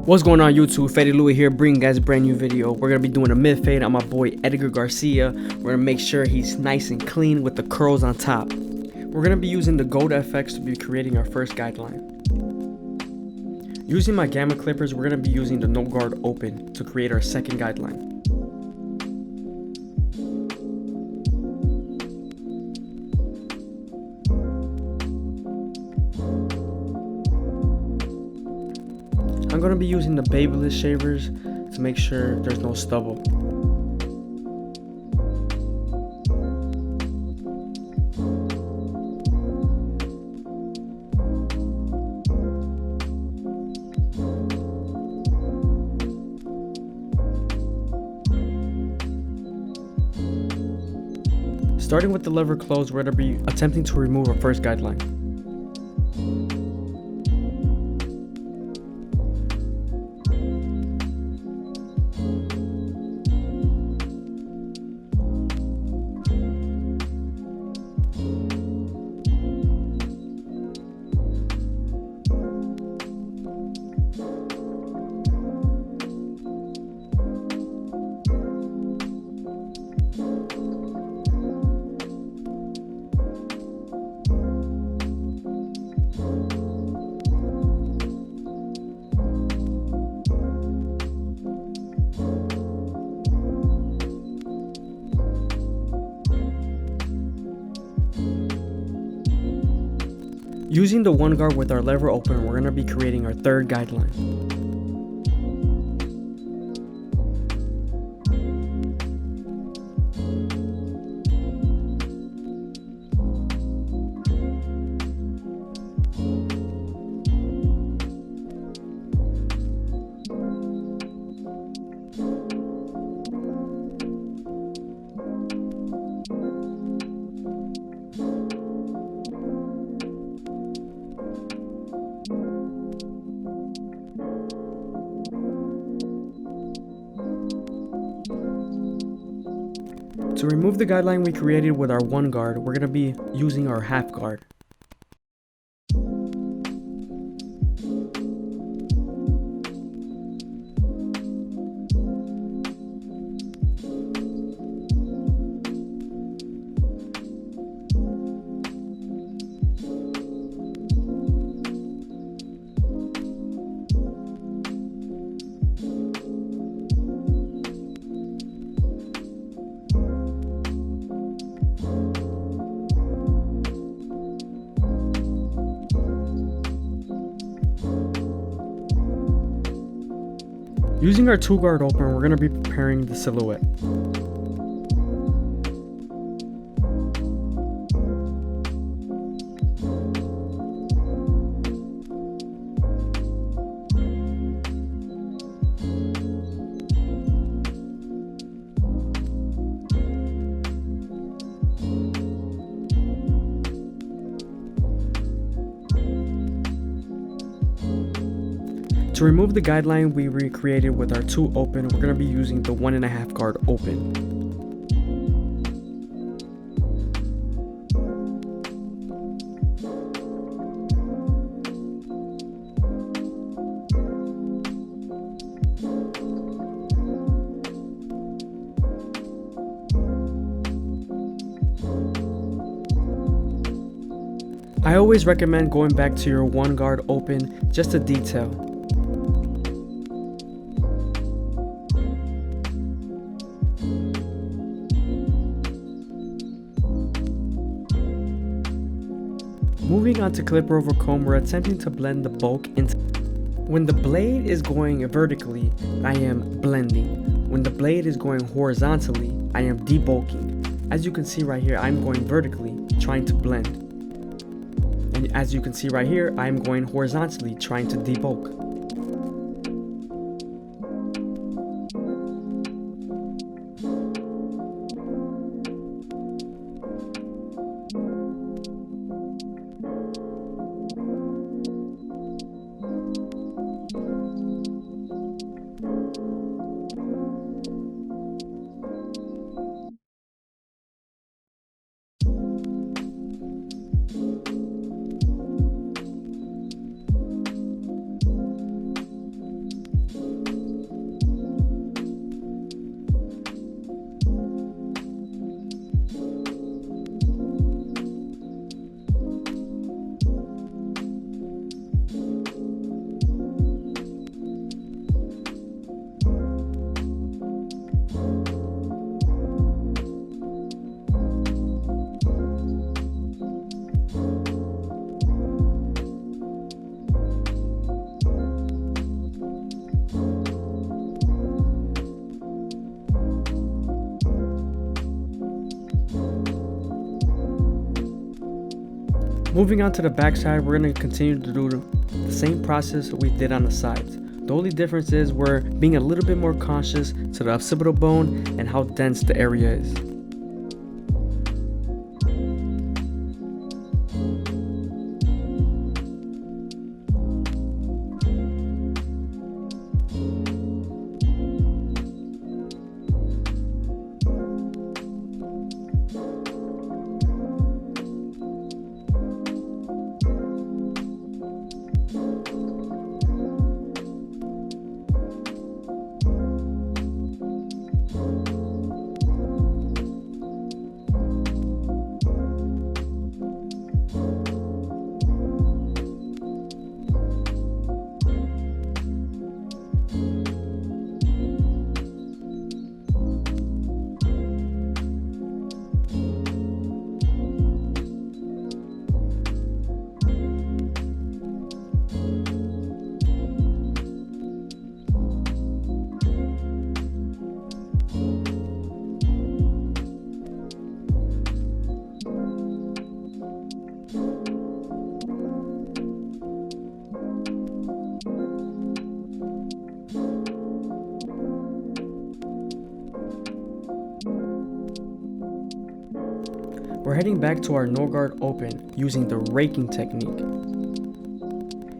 What's going on YouTube? FadeitLuie here, bringing you guys a brand new video. We're going to be doing a mid fade on my boy Edgar Garcia. We're going to make sure he's nice and clean with the curls on top. We're going to be using the Gold FX to be creating our first guideline. Using my gamma clippers, we're going to be using the no guard open to create our second guideline. I'm going to be using the Babyliss shavers to make sure there's no stubble. Starting with the lever closed, we're going to be attempting to remove our first guideline. Using the one guard with our lever open, we're going to be creating our third guideline. To remove the guideline we created with our one guard, we're going to be using our half guard. Using our two guard open, we're going to be preparing the silhouette. To remove the guideline we recreated with our two open, we're going to be using the 1.5 guard open. I always recommend going back to your one guard open just to detail. Moving on to clipper over comb, we're attempting to blend the bulk into. When the blade is going vertically, I am blending. When the blade is going horizontally, I am debulking. As you can see right here, I'm going vertically, trying to blend. And as you can see right here, I'm going horizontally, trying to debulk. Moving on to the back side, we're going to continue to do the same process we did on the sides. The only difference is we're being a little bit more conscious to the occipital bone and how dense the area is. We're heading back to our no guard open using the raking technique.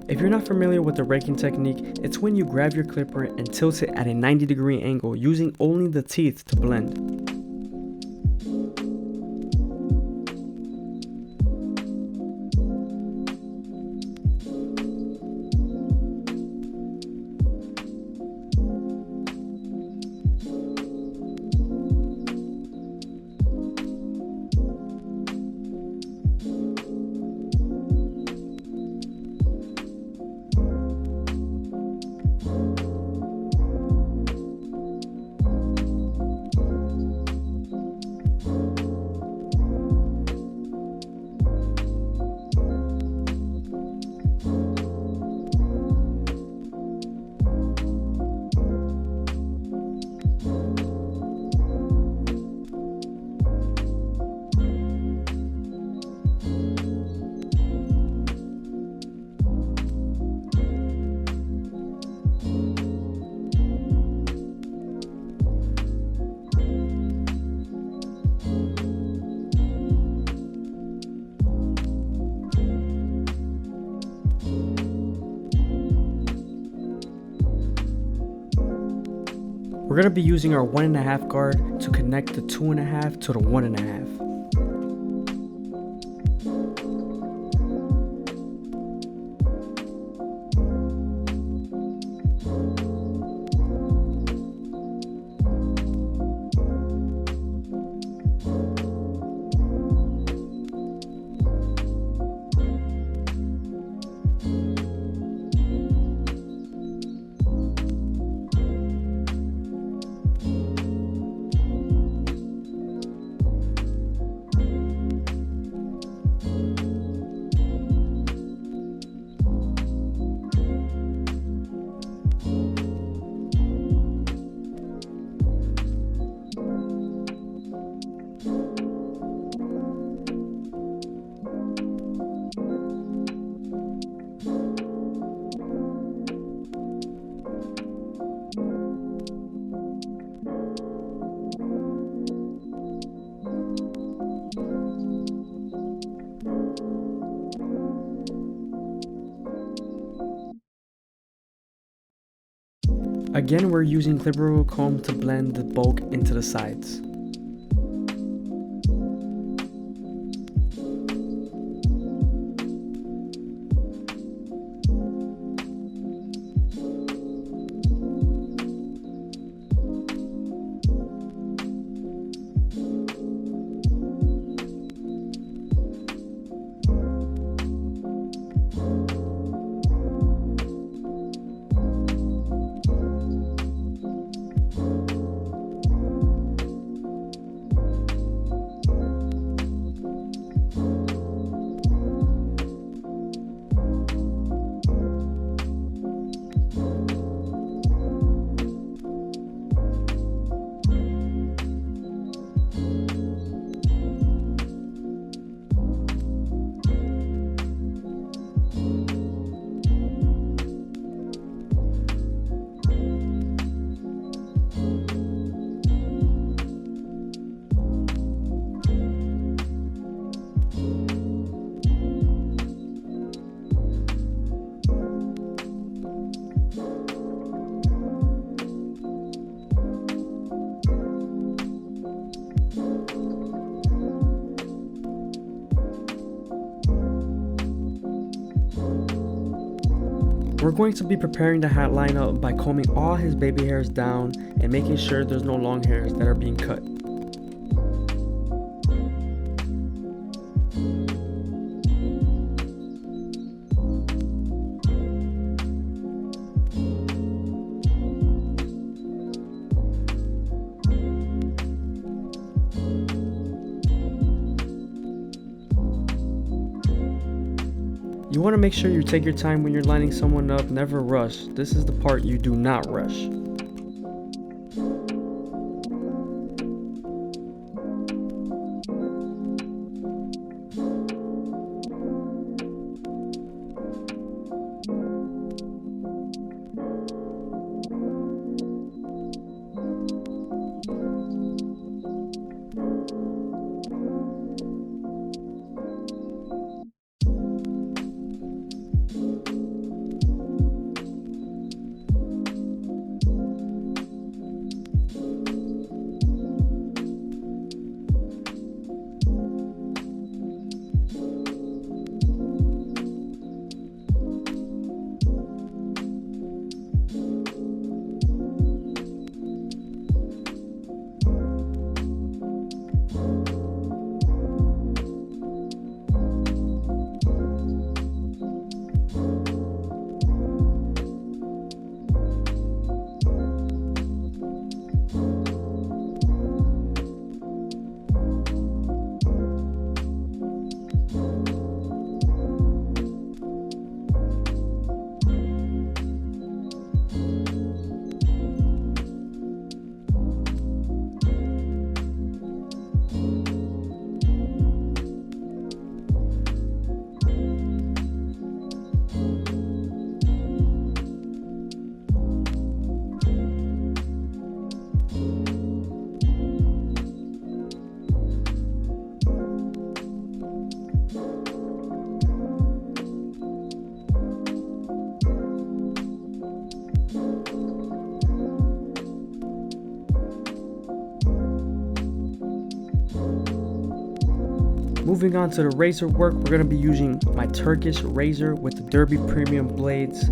If you're not familiar with the raking technique, it's when you grab your clipper and tilt it at a 90-degree angle using only the teeth to blend. We're going to be using our 1.5 guard to connect the 2.5 to the 1.5. Again, we're using clipper comb to blend the bulk into the sides. We're going to be preparing the hat lineup by combing all his baby hairs down and making sure there's no long hairs that are being cut. You want to make sure you take your time when you're lining someone up, never rush. This is the part you do not rush. Moving on to the razor work, we're going to be using my Turkish razor with the Derby Premium blades.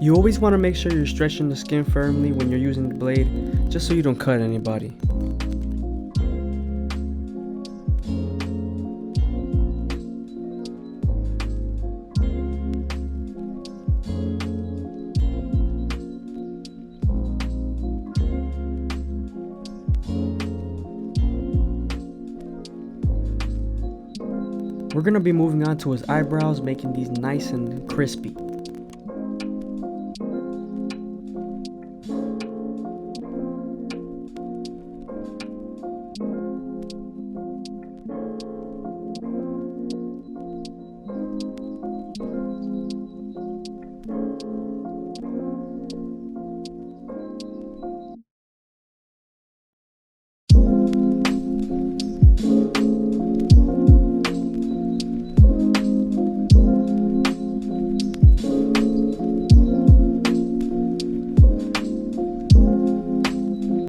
You always want to make sure you're stretching the skin firmly when you're using the blade, just so you don't cut anybody. We're going to be moving on to his eyebrows, making these nice and crispy.